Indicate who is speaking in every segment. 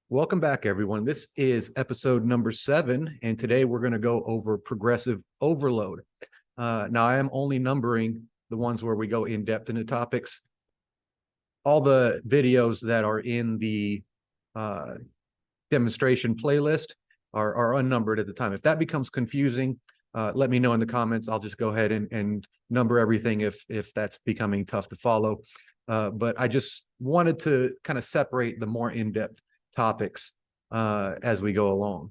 Speaker 1: Welcome back, everyone. This is episode number 7, and today we're going to go over progressive overload. Now, I am only numbering the ones where we go in depth into topics. All the videos that are in the demonstration playlist are unnumbered at the time. If that becomes confusing, let me know in the comments. I'll just go ahead and number everything if that's becoming tough to follow. But I just wanted to kind of separate the more in-depth topics as we go along.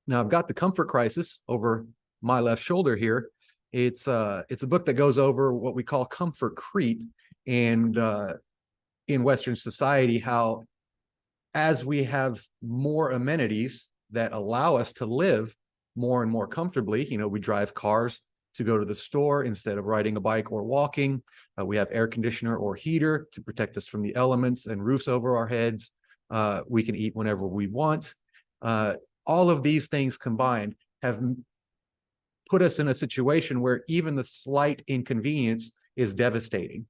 Speaker 1: Now, I've got The Comfort Crisis over my left shoulder here. It's a book that goes over what we call comfort creep, and in Western society, how as we have more amenities that allow us to live more and more comfortably, we drive cars to go to the store instead of riding a bike or walking. We have air conditioner or heater to protect us from the elements and roofs over our heads. We can eat whenever we want. All of these things combined have put us in a situation where even the slight inconvenience is devastating.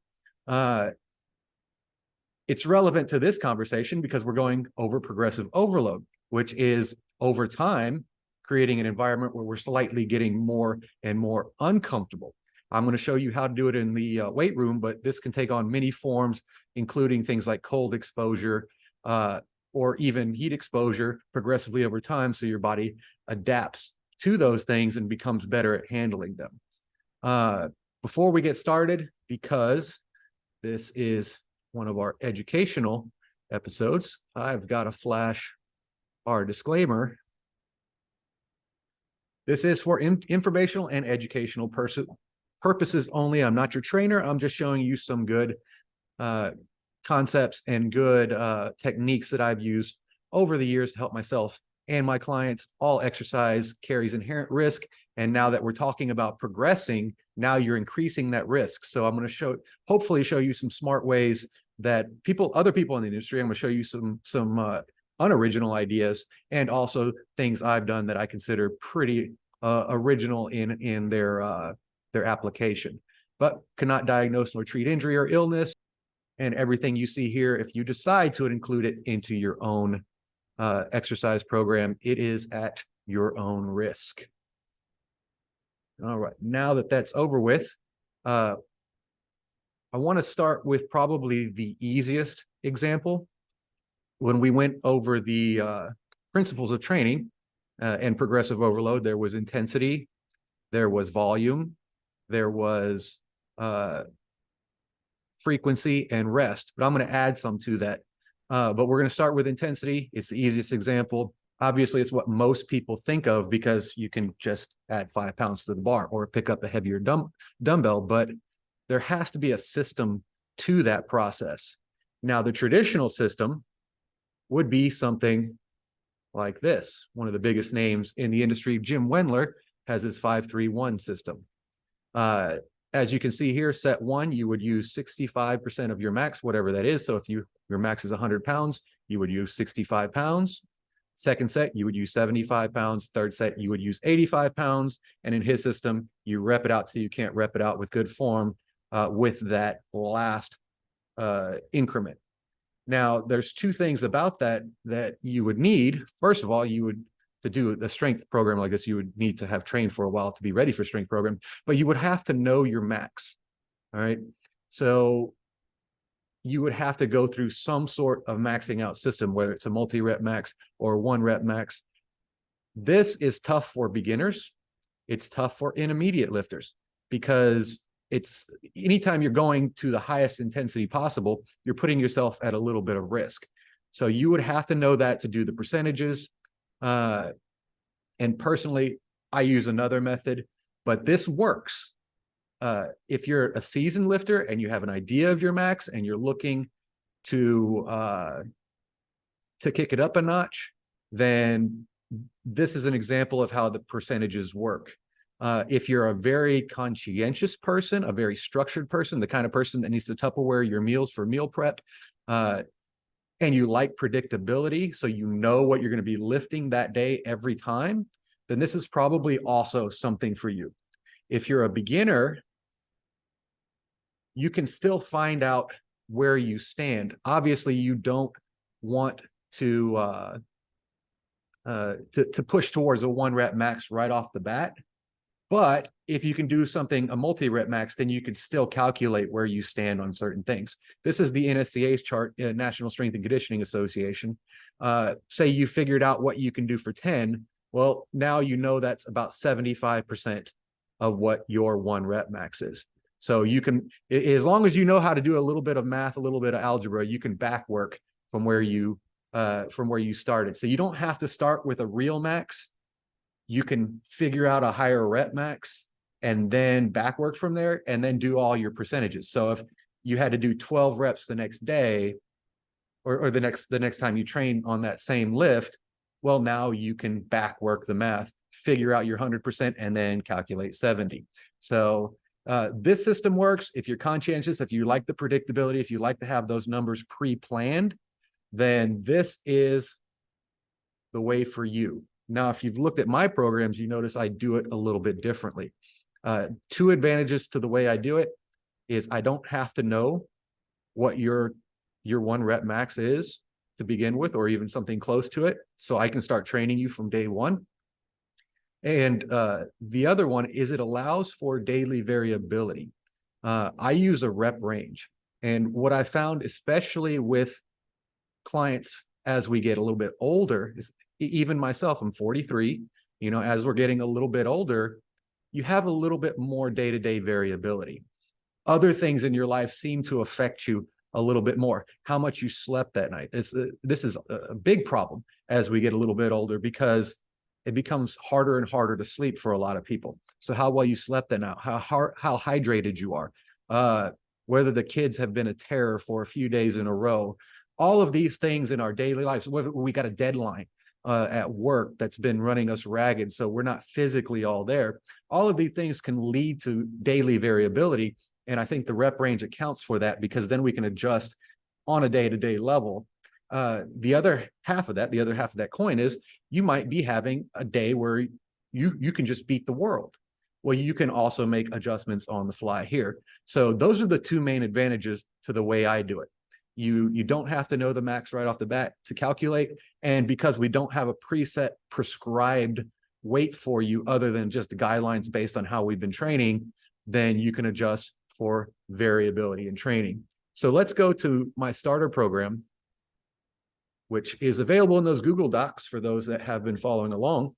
Speaker 1: It's relevant to this conversation because we're going over progressive overload, which is over time creating an environment where we're slightly getting more and more uncomfortable. I'm going to show you how to do it in the weight room, but this can take on many forms, including things like cold exposure, or even heat exposure progressively over time, so your body adapts to those things and becomes better at handling them. Before we get started, because this is one of our educational episodes, I've got to flash our disclaimer. This is for informational and educational purposes only. I'm not your trainer. I'm just showing you some good concepts and good techniques that I've used over the years to help myself and my clients. All exercise carries inherent risk, and now that we're talking about progressing, now you're increasing that risk. So I'm going to hopefully show you some smart ways that other people in the industry, I'm going to show you some unoriginal ideas, and also things I've done that I consider pretty original in their application, but cannot diagnose nor treat injury or illness. And everything you see here, if you decide to include it into your own exercise program, it is at your own risk. All right, now that that's over with, I want to start with probably the easiest example. When we went over the principles of training and progressive overload, there was intensity, there was volume, there was frequency and rest, but I'm going to add some to that. But we're going to start with intensity. It's the easiest example. Obviously, it's what most people think of because you can just add 5 pounds to the bar or pick up a heavier dumbbell, but there has to be a system to that process. Now, the traditional system would be something like this. One of the biggest names in the industry, Jim Wendler, has his 5-3-1 system. As you can see here, set 1, you would use 65% of your max, whatever that is. So if your max is 100 pounds, you would use 65 pounds. Second set, you would use 75 pounds. Third set, you would use 85 pounds. And in his system, you rep it out till you can't rep it out with good form with that last increment. Now, there's 2 things about that you would need. First of all, to do a strength program like this, you would need to have trained for a while to be ready for strength program, but you would have to know your max. All right. So you would have to go through some sort of maxing out system, whether it's a multi-rep max or 1-rep max. This is tough for beginners. It's tough for intermediate lifters because it's anytime you're going to the highest intensity possible, you're putting yourself at a little bit of risk. So you would have to know that to do the percentages. And personally, I use another method, but this works. If you're a seasoned lifter and you have an idea of your max and you're looking to kick it up a notch, then this is an example of how the percentages work. If you're a very conscientious person, a very structured person, the kind of person that needs to Tupperware your meals for meal prep, and you like predictability, so you know what you're going to be lifting that day every time, then this is probably also something for you. If you're a beginner, you can still find out where you stand. Obviously, you don't want to push towards a 1 rep max right off the bat. But if you can do something, a multi-rep max, then you could still calculate where you stand on certain things. This is the NSCA's chart, National Strength and Conditioning Association. Say you figured out what you can do for 10. Well, now you know that's about 75% of what your 1 rep max is. So you can, as long as you know how to do a little bit of math, a little bit of algebra, you can back work from where you started. So you don't have to start with a real max. You can figure out a higher rep max and then back work from there and then do all your percentages. So if you had to do 12 reps the next day or the next time you train on that same lift, well, now you can back work the math, figure out your 100% and then calculate 70. So this system works. If you're conscientious, if you like the predictability, if you like to have those numbers pre-planned, then this is the way for you. Now, if you've looked at my programs, you notice I do it a little bit differently. 2 advantages to the way I do it is I don't have to know what your 1 rep max is to begin with, or even something close to it. So I can start training you from day one. And the other one is it allows for daily variability. I use a rep range. And what I found, especially with clients as we get a little bit older, is even myself, I'm 43, as we're getting a little bit older, you have a little bit more day-to-day variability. Other things in your life seem to affect you a little bit more. How much you slept that night. This is a big problem as we get a little bit older, because it becomes harder and harder to sleep for a lot of people. So how well you slept that night, how hydrated you are, whether the kids have been a terror for a few days in a row. All of these things in our daily lives, whether we got a deadline at work that's been running us ragged, so we're not physically all there. All of these things can lead to daily variability. And I think the rep range accounts for that, because then we can adjust on a day-to-day level. The other half of that coin is you might be having a day where you can just beat the world. Well, you can also make adjustments on the fly here. So those are the 2 main advantages to the way I do it. You don't have to know the max right off the bat to calculate. And because we don't have a preset prescribed weight for you other than just the guidelines based on how we've been training, then you can adjust for variability in training. So let's go to my starter program, which is available in those Google Docs for those that have been following along.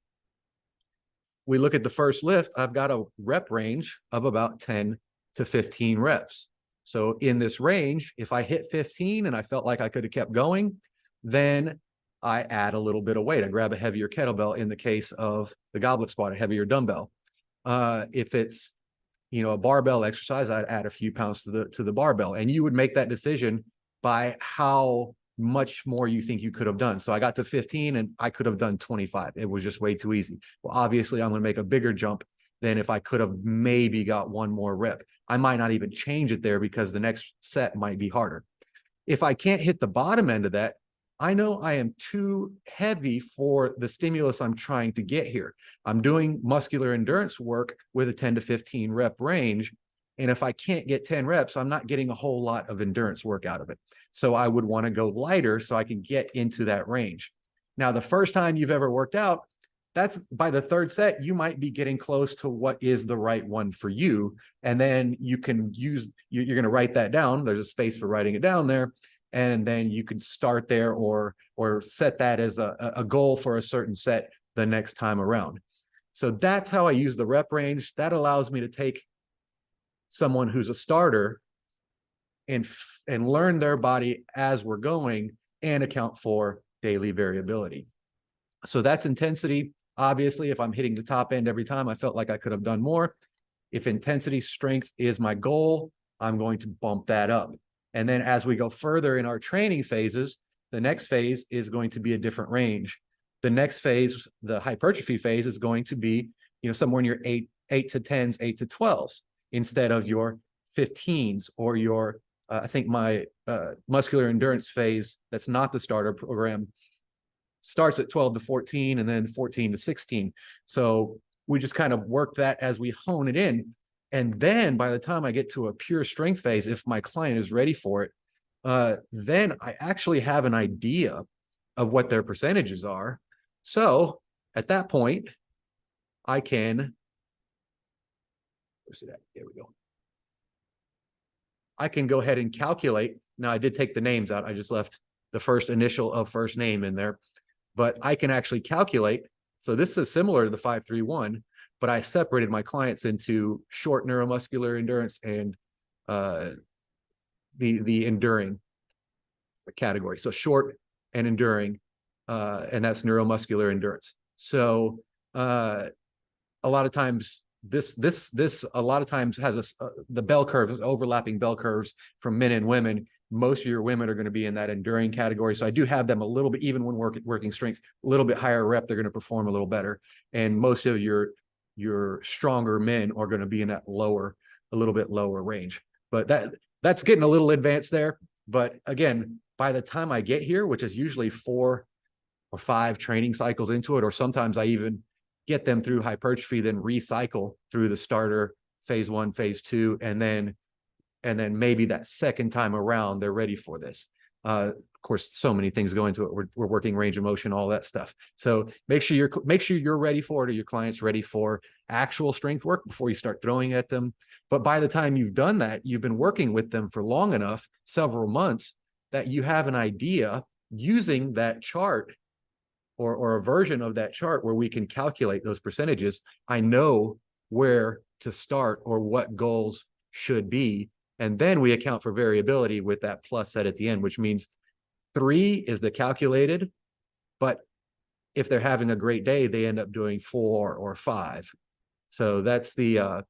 Speaker 1: We look at the first lift. I've got a rep range of about 10 to 15 reps. So in this range, if I hit 15 and I felt like I could have kept going, then I add a little bit of weight. I grab a heavier kettlebell. In the case of the goblet squat, a heavier dumbbell. If it's a barbell exercise, I'd add a few pounds to the barbell. And you would make that decision by how much more you think you could have done. So I got to 15 and I could have done 25. It was just way too easy. Well, obviously I'm going to make a bigger jump than if I could have maybe got 1 more rep. I might not even change it there because the next set might be harder. If I can't hit the bottom end of that, I know I am too heavy for the stimulus I'm trying to get here. I'm doing muscular endurance work with a 10 to 15 rep range. And if I can't get 10 reps, I'm not getting a whole lot of endurance work out of it. So I would want to go lighter so I can get into that range. Now, the first time you've ever worked out, that's by the 3rd set, you might be getting close to what is the right one for you. And then you can use, you're going to write that down. There's a space for writing it down there. And then you can start there or set that as a goal for a certain set the next time around. So that's how I use the rep range. That allows me to take someone who's a starter and learn their body as we're going and account for daily variability. So that's intensity. Obviously, if I'm hitting the top end every time, I felt like I could have done more. If intensity strength is my goal, I'm going to bump that up. And then as we go further in our training phases, the next phase is going to be a different range. The next phase, the hypertrophy phase, is going to be, somewhere in your 8 to 10s, 8 to 12s, instead of your 15s or your, I think my muscular endurance phase, that's not the starter program, starts at 12 to 14 and then 14 to 16. So we just kind of work that as we hone it in. And then by the time I get to a pure strength phase, if my client is ready for it, then I actually have an idea of what their percentages are. So at that point, I can, where's it at? There we go. I can go ahead and calculate. Now I did take the names out. I just left the first initial of first name in there, but I can actually calculate. So this is similar to the 531, but I separated my clients into short neuromuscular endurance and the enduring category. So short and enduring, and that's neuromuscular endurance. So a lot of times this a lot of times has the bell curves, overlapping bell curves from men and women. Most of your women are going to be in that enduring category. So I do have them a little bit, even when working strength, a little bit higher rep, they're going to perform a little better. And most of your stronger men are going to be in that a little bit lower range. But that's getting a little advanced there. But again, by the time I get here, which is usually 4 or 5 training cycles into it, or sometimes I even get them through hypertrophy, then recycle through the starter, phase 1, phase 2, and then maybe that second time around, they're ready for this. Of course, so many things go into it. We're working range of motion, all that stuff. So make sure you're ready for it, or your client's ready for actual strength work before you start throwing at them. But by the time you've done that, you've been working with them for long enough, several months, that you have an idea using that chart or a version of that chart where we can calculate those percentages. I know where to start or what goals should be. And then we account for variability with that plus set at the end, which means 3 is the calculated, but if they're having a great day, they end up doing 4 or 5. So that's and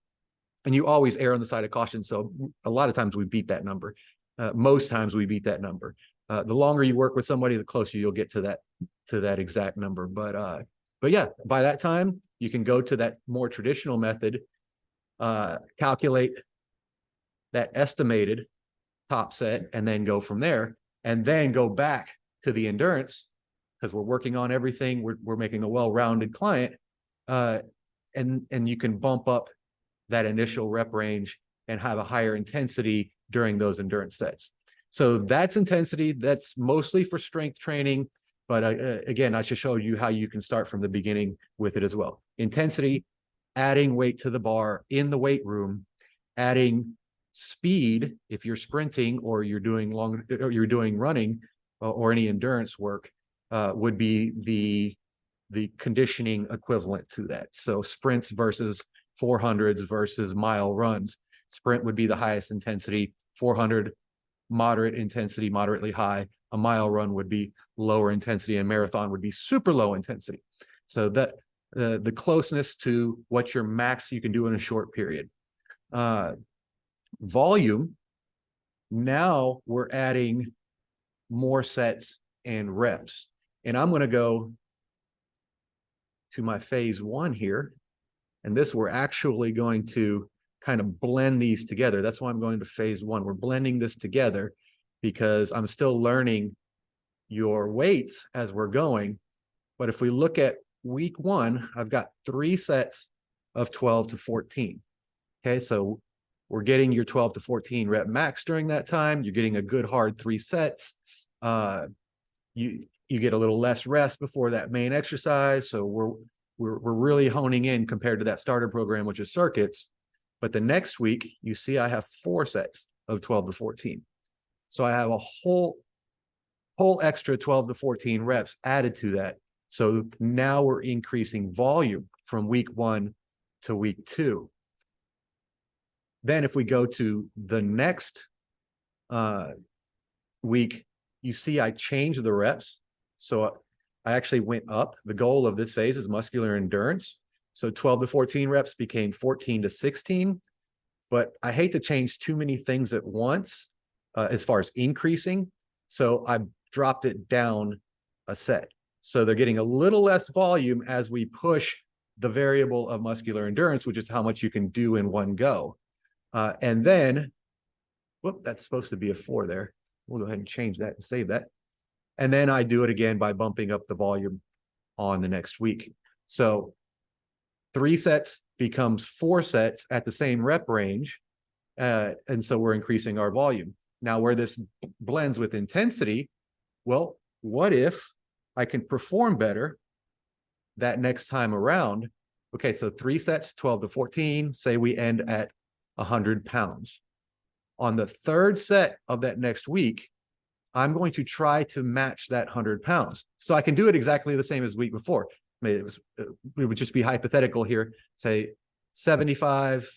Speaker 1: you always err on the side of caution. So a lot of times we beat that number. Most times we beat that number. The longer you work with somebody, the closer you'll get to that exact number. But yeah, by that time, you can go to that more traditional method, calculate that estimated top set, and then go from there, and then go back to the endurance, because we're working on everything. We're making a well-rounded client, and you can bump up that initial rep range and have a higher intensity during those endurance sets. So that's intensity. That's mostly for strength training. But again, I should show you how you can start from the beginning with it as well. Intensity, adding weight to the bar in the weight room, adding speed if you're sprinting or you're doing running or any endurance work, would be the conditioning equivalent to that. So sprints versus 400s versus mile runs. Sprint would be the highest intensity, 400 moderate intensity, moderately high. A mile run would be lower intensity, and marathon would be super low intensity. So that the closeness to what your max you can do in a short period. Volume, now we're adding more sets and reps. And I'm going to go to my phase 1 here. And this, we're actually going to kind of blend these together. That's why I'm going to phase 1. We're blending this together because I'm still learning your weights as we're going. But if we look at week 1, I've got 3 sets of 12 to 14. Okay, so we're getting your 12 to 14 rep max during that time. You're getting a good hard 3 sets. You get a little less rest before that main exercise. So we're really honing in compared to that starter program, which is circuits. But the next week, you see I have 4 sets of 12 to 14. So I have a whole extra 12 to 14 reps added to that. So now we're increasing volume from week 1 to week 2. Then if we go to the next week, you see I changed the reps. So I actually went up. The goal of this phase is muscular endurance. So 12 to 14 reps became 14 to 16. But I hate to change too many things at once as far as increasing. So I dropped it down a set. So they're getting a little less volume as we push the variable of muscular endurance, which is how much you can do in one go. And then, whoop, that's supposed to be a 4 there. We'll go ahead and change that and save that. And then I do it again by bumping up the volume on the next week. So 3 sets becomes 4 sets at the same rep range. And so we're increasing our volume. Now, where this blends with intensity, well, what if I can perform better that next time around. Okay, so 3 sets, 12 to 14, say we end at 100 pounds. On the third set of that next week, I'm going to try to match that 100 pounds. So I can do it exactly the same as week before. Maybe it would just be hypothetical here. Say 75,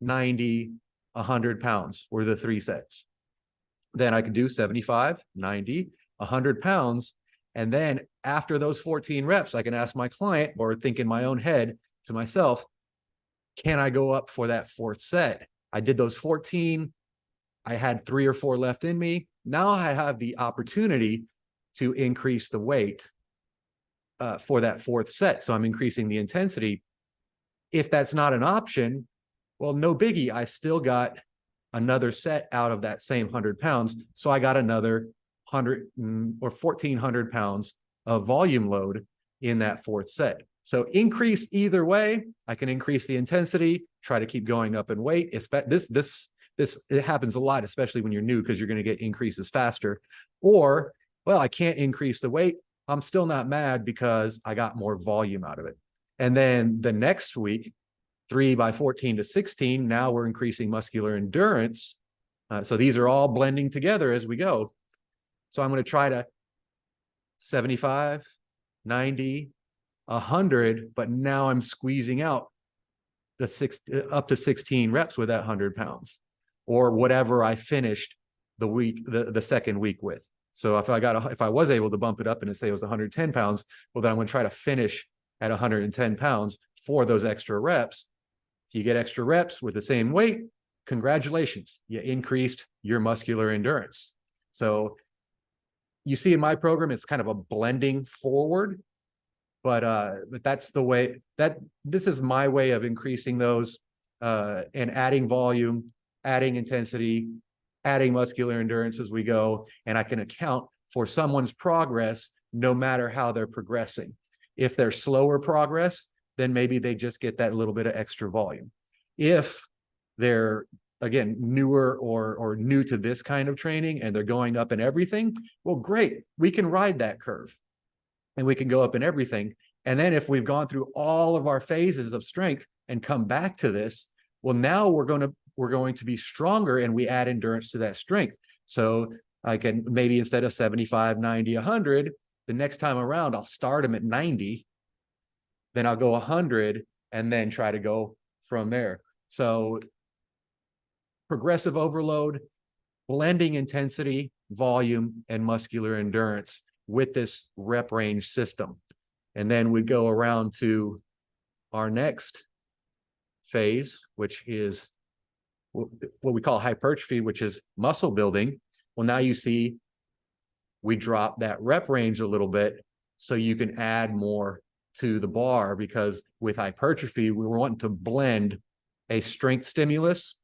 Speaker 1: 90, 100 pounds were the 3 sets. Then I could do 75, 90, 100 pounds. And then after those 14 reps, I can ask my client or think in my own head to myself, can I go up for that 4th set? I did those 14. I had 3 or 4 left in me. Now I have the opportunity to increase the weight for that 4th set. So I'm increasing the intensity. If that's not an option, well, no biggie. I still got another set out of that same 100 pounds. So I got another 100 or 1,400 pounds of volume load in that 4th set. So increase either way. I can increase the intensity, try to keep going up in weight. It happens a lot, especially when you're new, because you're going to get increases faster. Or, well, I can't increase the weight. I'm still not mad because I got more volume out of it. And then the next week, 3 by 14 to 16, now we're increasing muscular endurance. So these are all blending together as we go. So I'm going to try to 75, 90, 100, but now I'm squeezing out up to 16 reps with that 100 pounds or whatever I finished the second week with. So if I was able to bump it up and say it was 110 pounds, well, then I'm going to try to finish at 110 pounds for those extra reps. If you get extra reps with the same weight, congratulations, you increased your muscular endurance. So you see in my program, it's kind of a blending forward, but that's the way this is my way of increasing those and adding volume, adding intensity, adding muscular endurance as we go. And I can account for someone's progress no matter how they're progressing. If they're slower progress, then maybe they just get that little bit of extra volume. If they're, again, newer or new to this kind of training and they're going up in everything, well, great. We can ride that curve and we can go up in everything. And then if we've gone through all of our phases of strength and come back to this, well, now we're going to be stronger and we add endurance to that strength. So I can maybe instead of 75, 90, 100, the next time around, I'll start them at 90, then I'll go 100 and then try to go from there. So progressive overload, blending intensity, volume, and muscular endurance with this rep range system. And then we go around to our next phase, which is what we call hypertrophy, which is muscle building. Well, now you see we drop that rep range a little bit so you can add more to the bar, because with hypertrophy, we want to blend a strength stimulus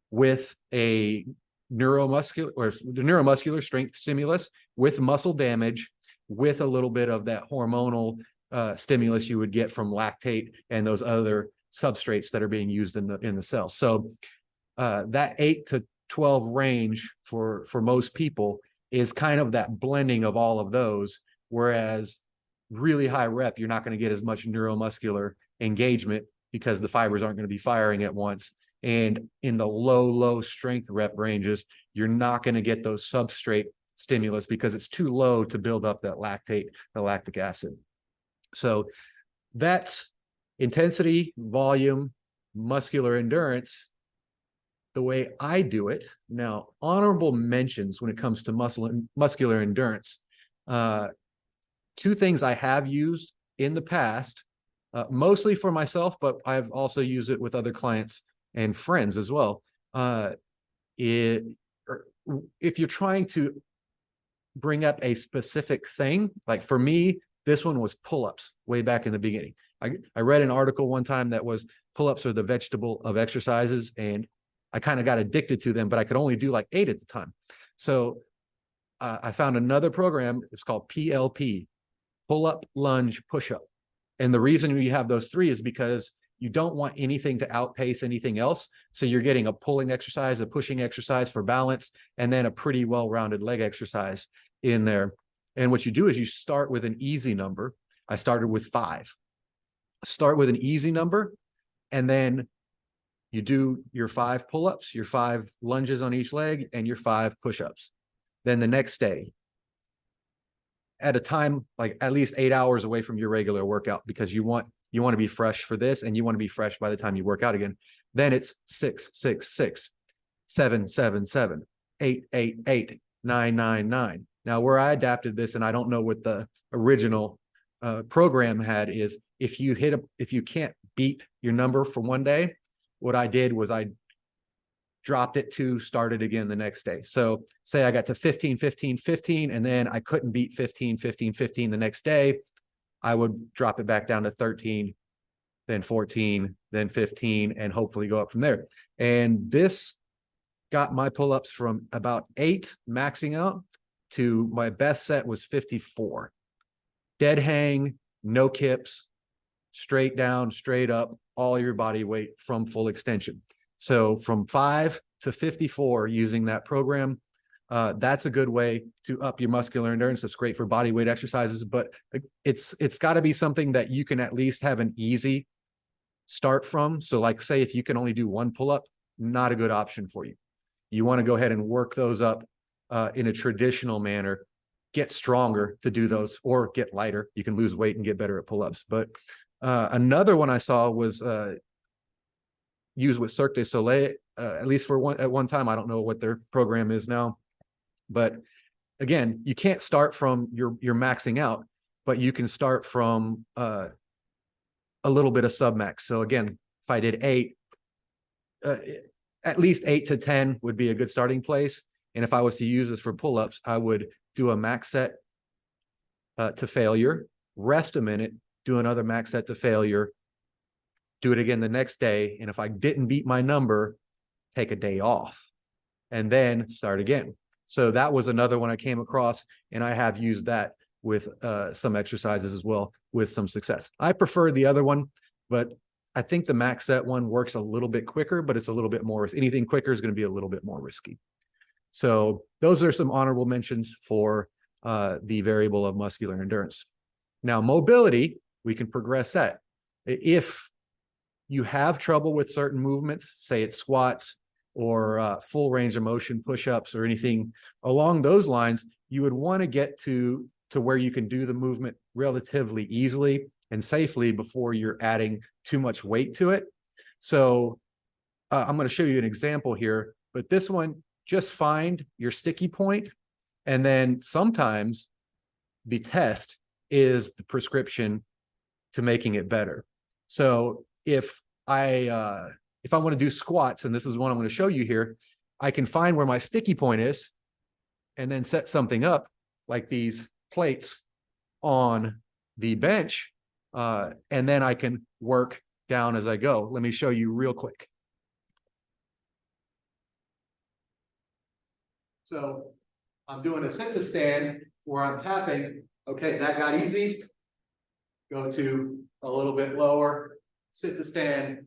Speaker 1: with a neuromuscular strength stimulus with muscle damage, with a little bit of that hormonal stimulus you would get from lactate and those other substrates that are being used in the cell. So that 8 to 12 range for most people is kind of that blending of all of those, whereas really high rep, you're not going to get as much neuromuscular engagement because the fibers aren't going to be firing at once. And in the low strength rep ranges, you're not going to get those substrate stimulus because it's too low to build up that lactate, the lactic acid. So that's intensity, volume, muscular endurance, the way I do it. Now, honorable mentions when it comes to muscular endurance. 2 things I have used in the past, mostly for myself, but I've also used it with other clients and friends as well. If you're trying to bring up a specific thing, like for me, this one was pull-ups way back in the beginning. I read an article one time that was pull-ups are the vegetable of exercises, and I kind of got addicted to them, but I could only do like 8 at the time. So I found another program. It's called PLP, pull-up, lunge, push-up. And the reason we have those 3 is because you don't want anything to outpace anything else. So you're getting a pulling exercise, a pushing exercise for balance, and then a pretty well-rounded leg exercise in there. And what you do is you start with an easy number. I started with 5. Start with an easy number, and then you do your 5 pull-ups, your 5 lunges on each leg, and your 5 push-ups. Then the next day, at a time like at least 8 hours away from your regular workout, because you want to be fresh for this, and you want to be fresh by the time you work out again. Then it's 6, 6, 6, 7, 7, 7, 8, 8, 8, 9, 9, 9. Now, where I adapted this, and I don't know what the original program had, is if you can't beat your number for one day, what I did was I dropped it to start it again the next day. So say I got to 15, 15, 15, and then I couldn't beat 15, 15, 15 the next day, I would drop it back down to 13, then 14, then 15, and hopefully go up from there. And this got my pull-ups from about 8 maxing out to my best set was 54. Dead hang, no kips, straight down, straight up, all your body weight from full extension. So from 5 to 54 using that program, that's a good way to up your muscular endurance. It's great for body weight exercises, but it's got to be something that you can at least have an easy start from. So like say if you can only do 1 pull-up, not a good option for you. You want to go ahead and work those up in a traditional manner, get stronger to do those, or get lighter. You can lose weight and get better at pull-ups. But another one I saw was used with Cirque du Soleil, at least at one time. I don't know what their program is now, but again, you can't start from your maxing out, but you can start from a little bit of submax. So again, if I did 8, at least 8 to 10 would be a good starting place. And if I was to use this for pull-ups, I would do a max set to failure, rest a minute, do another max set to failure, do it again the next day. And if I didn't beat my number, take a day off and then start again. So that was another one I came across, and I have used that with some exercises as well with some success. I prefer the other one, but I think the max set one works a little bit quicker, but it's a little bit more, anything quicker is going to be a little bit more risky. So those are some honorable mentions for the variable of muscular endurance. Now, mobility, we can progress that. If you have trouble with certain movements, say it's squats or full range of motion push-ups or anything along those lines, you would want to get to where you can do the movement relatively easily and safely before you're adding too much weight to it. So I'm going to show you an example here, but this one, just find your sticky point, and then sometimes the test is the prescription to making it better. So if I want to do squats, and this is one I'm going to show you here, I can find where my sticky point is and then set something up like these plates on the bench, and then I can work down as I go. Let me show you real quick. So I'm doing a sit to stand where I'm tapping. Okay, that got easy. Go to a little bit lower. Sit to stand,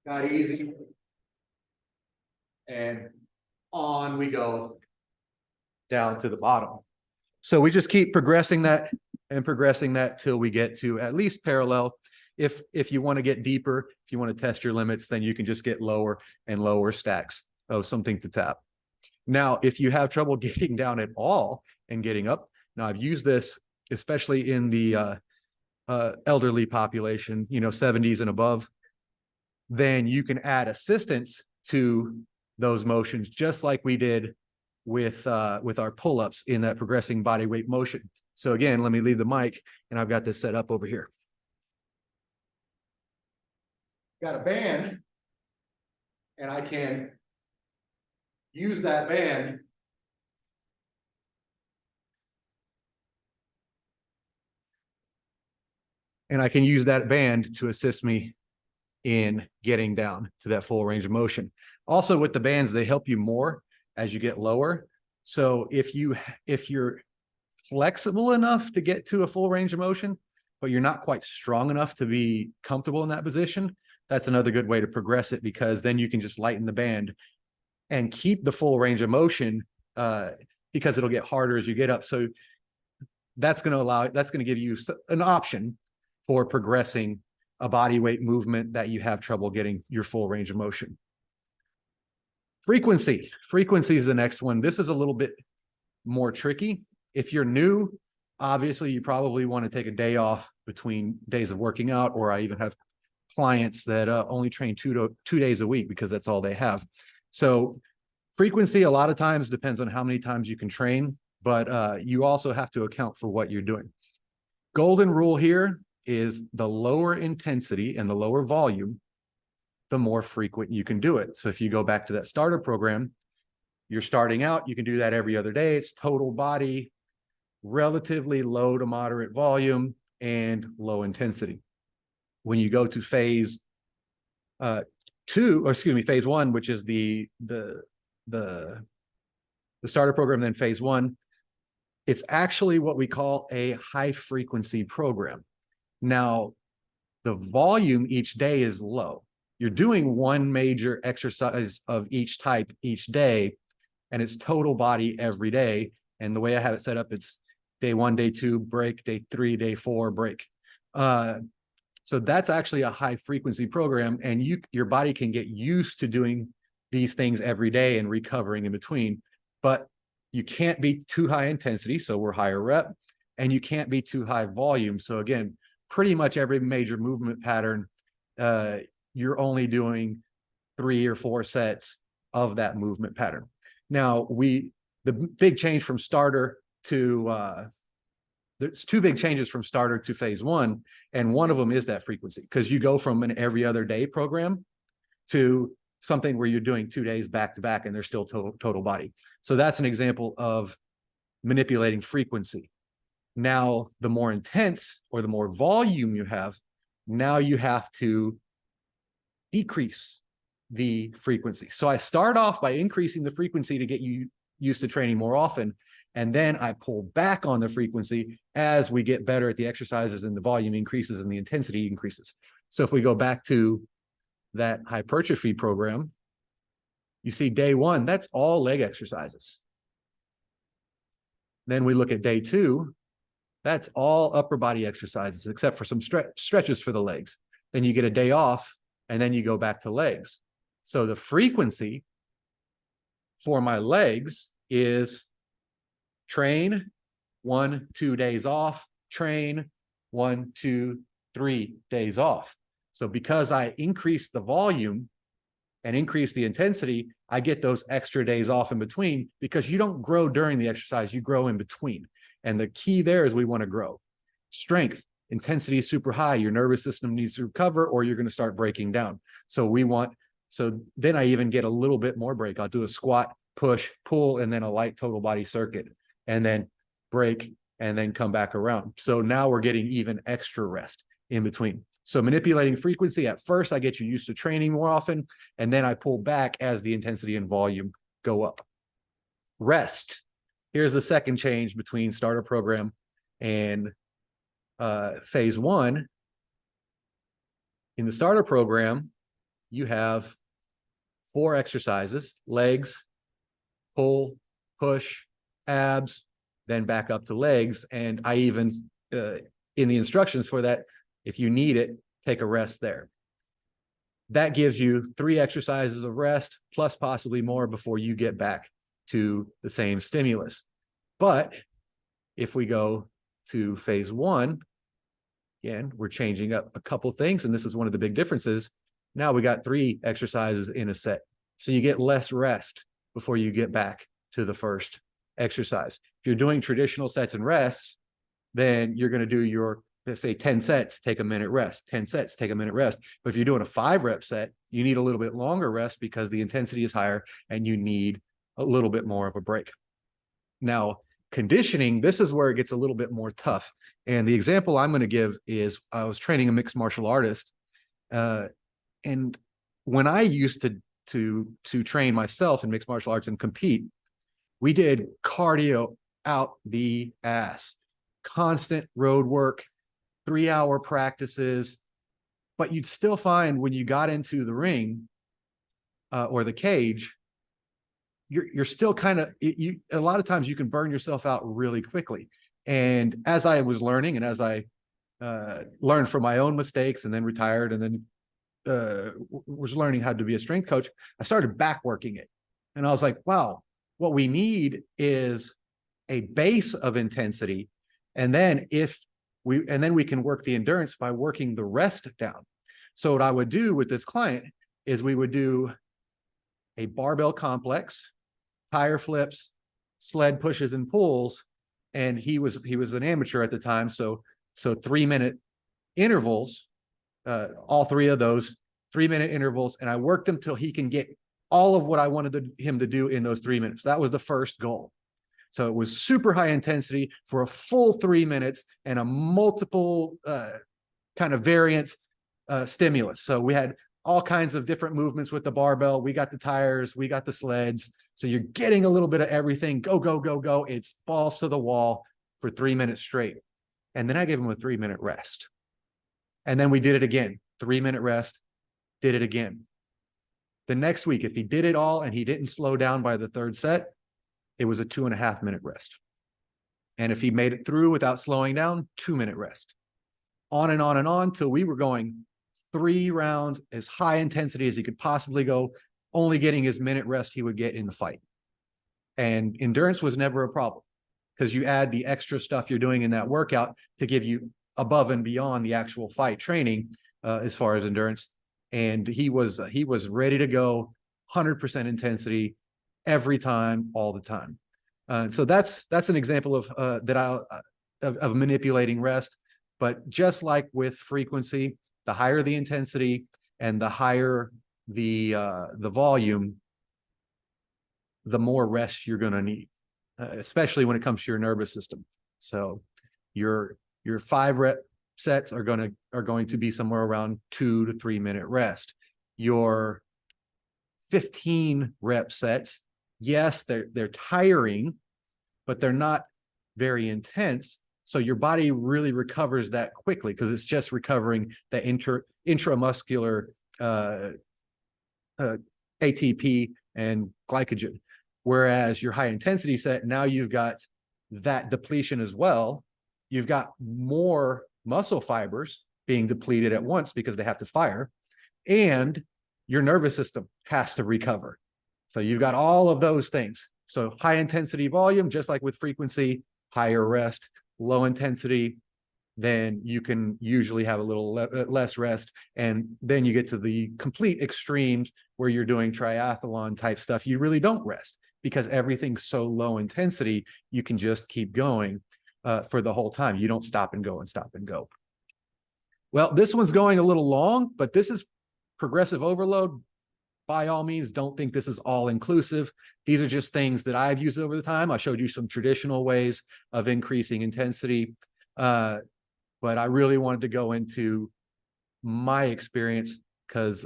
Speaker 1: got easy. And on we go down to the bottom. So we just keep progressing that and progressing that till we get to at least parallel. If you want to get deeper, if you want to test your limits, then you can just get lower and lower stacks of something to tap. Now, if you have trouble getting down at all and getting up, now I've used this, especially in the elderly population, 70s and above, then you can add assistance to those motions, just like we did with our pull-ups in that progressing body weight motion. So again, let me leave the mic, and I've got this set up over here. Got a band, and I can use that band to assist me in getting down to that full range of motion. Also with the bands, they help you more as you get lower. So if you're flexible enough to get to a full range of motion, but you're not quite strong enough to be comfortable in that position, that's another good way to progress it, because then you can just lighten the band and keep the full range of motion, because it'll get harder as you get up. So that's going to give you an option for progressing a body weight movement that you have trouble getting your full range of motion. Frequency is the next one. This is a little bit more tricky. If you're new, obviously you probably want to take a day off between days of working out, or I even have clients that only train 2 days a week because that's all they have. So frequency a lot of times depends on how many times you can train, but you also have to account for what you're doing. Golden rule here is the lower intensity and the lower volume, the more frequent you can do it. So if you go back to that starter program, you're starting out, you can do that every other day. It's total body, relatively low to moderate volume, and low intensity. When you go to phase phase one, which is the starter program, then phase one, it's actually what we call a high frequency program. Now, the volume each day is low. You're doing one major exercise of each type each day, and it's total body every day. And the way I have it set up, it's day 1, day 2, break, day 3, day 4, break. So that's actually a high frequency program, and your body can get used to doing these things every day and recovering in between. But you can't be too high intensity, so we're higher rep, and you can't be too high volume. So again, pretty much every major movement pattern, you're only doing 3 or 4 sets of that movement pattern. Now, the big change from starter to there's 2 big changes from starter to phase one, and one of them is that frequency, because you go from an every other day program to something where you're doing 2 days back to back and they're still total body. So that's an example of manipulating frequency. Now, the more intense or the more volume you have, now you have to decrease the frequency. So I start off by increasing the frequency to get you used to training more often, and then I pull back on the frequency as we get better at the exercises and the volume increases and the intensity increases. So if we go back to that hypertrophy program, you see day 1, that's all leg exercises. Then we look at day 2, that's all upper body exercises, except for some stretches for the legs. Then you get a day off, and then you go back to legs. So the frequency for my legs is train 1, 2 days off, train 1, 2, 3 days off. So because I increase the volume and increase the intensity, I get those extra days off in between, because you don't grow during the exercise, you grow in between. And the key there is we want to grow. Strength, intensity is super high, your nervous system needs to recover, or you're going to start breaking down. So then I even get a little bit more break. I'll do a squat, push, pull, and then a light total body circuit, and then break, and then come back around. So now we're getting even extra rest in between. So manipulating frequency, at first I get you used to training more often, and then I pull back as the intensity and volume go up. Rest. Here's the second change between starter program and phase one. In the starter program, you have 4 exercises: legs, pull, push, abs, then back up to legs. And I even, in the instructions for that, if you need it, take a rest there. That gives you 3 exercises of rest, plus possibly more before you get back to the same stimulus. But if we go to phase one, again, we're changing up a couple things, and this is one of the big differences. Now we got 3 exercises in a set. So you get less rest before you get back to the first exercise. If you're doing traditional sets and rests, then you're going to do your, let's say, 10 sets, take a minute rest, 10 sets, take a minute rest. But if you're doing a 5-rep set, you need a little bit longer rest because the intensity is higher and you need a little bit more of a break. Now, conditioning, this is where it gets a little bit more tough. And the example I'm going to give is I was training a mixed martial artist. And when I used to train myself in mixed martial arts and compete, we did cardio out the ass, constant road work, 3-hour practices. But you'd still find when you got into the ring or the cage, you're still kind of, a lot of times you can burn yourself out really quickly. And as I was learning and as I learned from my own mistakes and then retired and then was learning how to be a strength coach, I started back working it. And I was like, wow, what we need is a base of intensity. And then we can work the endurance by working the rest down. So what I would do with this client is we would do a barbell complex, tire flips, sled pushes and pulls. And he was an amateur at the time. So 3-minute intervals, all three of those 3-minute intervals. And I worked him till he can get all of what I wanted him to do in those 3 minutes. That was the first goal. So it was super high intensity for a full 3 minutes and a multiple kind of variant stimulus. So we had all kinds of different movements with the barbell. We got the tires, we got the sleds. So you're getting a little bit of everything. Go, go, go, go. It's balls to the wall for 3 minutes straight. And then I gave him a 3-minute rest. And then we did it again, 3-minute rest, did it again. The next week, if he did it all and he didn't slow down by the third set, it was a 2.5-minute rest. And if he made it through without slowing down, 2-minute rest. On and on and on till we were going 3 rounds, as high intensity as he could possibly go, only getting his minute rest he would get in the fight. And endurance was never a problem because you add the extra stuff you're doing in that workout to give you above and beyond the actual fight training as far as endurance. And he was ready to go, 100% intensity every time, all the time. So that's an example of manipulating rest. But just like with frequency, the higher the intensity and the higher the volume, the more rest you're going to need, especially when it comes to your nervous system. So your 5-rep sets are going to be somewhere around 2 to 3 minute rest. Your 15-rep sets, yes, they're tiring, but they're not very intense. So your body really recovers that quickly because it's just recovering the intramuscular ATP and glycogen. Whereas your high intensity set, now you've got that depletion as well. You've got more muscle fibers being depleted at once because they have to fire, and your nervous system has to recover. So you've got all of those things. So high intensity volume, just like with frequency, higher rest, low intensity, then you can usually have a little less rest. And then you get to the complete extremes where you're doing triathlon type stuff. You really don't rest because everything's so low intensity, you can just keep going for the whole time. You don't stop and go and stop and go. Well, this one's going a little long, but this is progressive overload. By all means, don't think this is all inclusive. These are just things that I've used over the time. I showed you some traditional ways of increasing intensity, but I really wanted to go into my experience because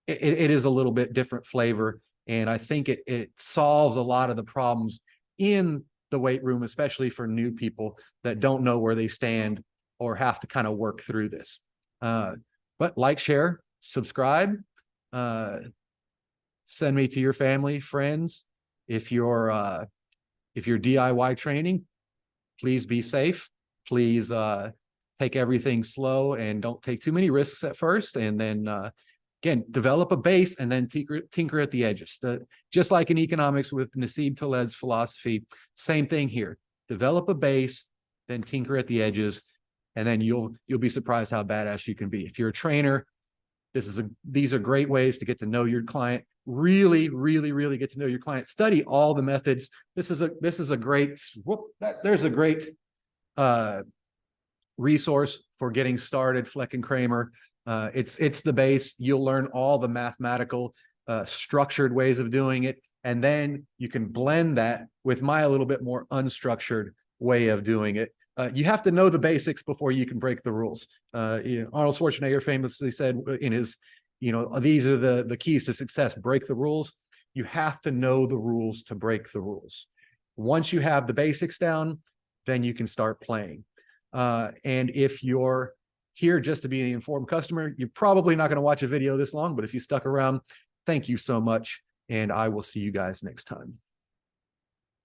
Speaker 1: it is a little bit different flavor, and I think it solves a lot of the problems in the weight room, especially for new people that don't know where they stand or have to kind of work through this. But like, share, subscribe. Send me to your family, friends. If you're DIY training, please be safe. Please take everything slow and don't take too many risks at first. And then again, develop a base and then tinker at the edges. Just like in economics with Nassim Taled's philosophy, same thing here. Develop a base, then tinker at the edges, and then you'll be surprised how badass you can be. If you're a trainer, these are great ways to get to know your client. Really, really, really get to know your client. Study all the methods. There's a great resource for getting started, Fleck and Kramer. It's the base. You'll learn all the mathematical, structured ways of doing it, and then you can blend that with my a little bit more unstructured way of doing it. You have to know the basics before you can break the rules. Arnold Schwarzenegger famously said in his, these are the keys to success: break the rules. You have to know the rules to break the rules. Once you have the basics down, then you can start playing. And if you're here just to be the informed customer, you're probably not going to watch a video this long, but if you stuck around, thank you so much. And I will see you guys next time.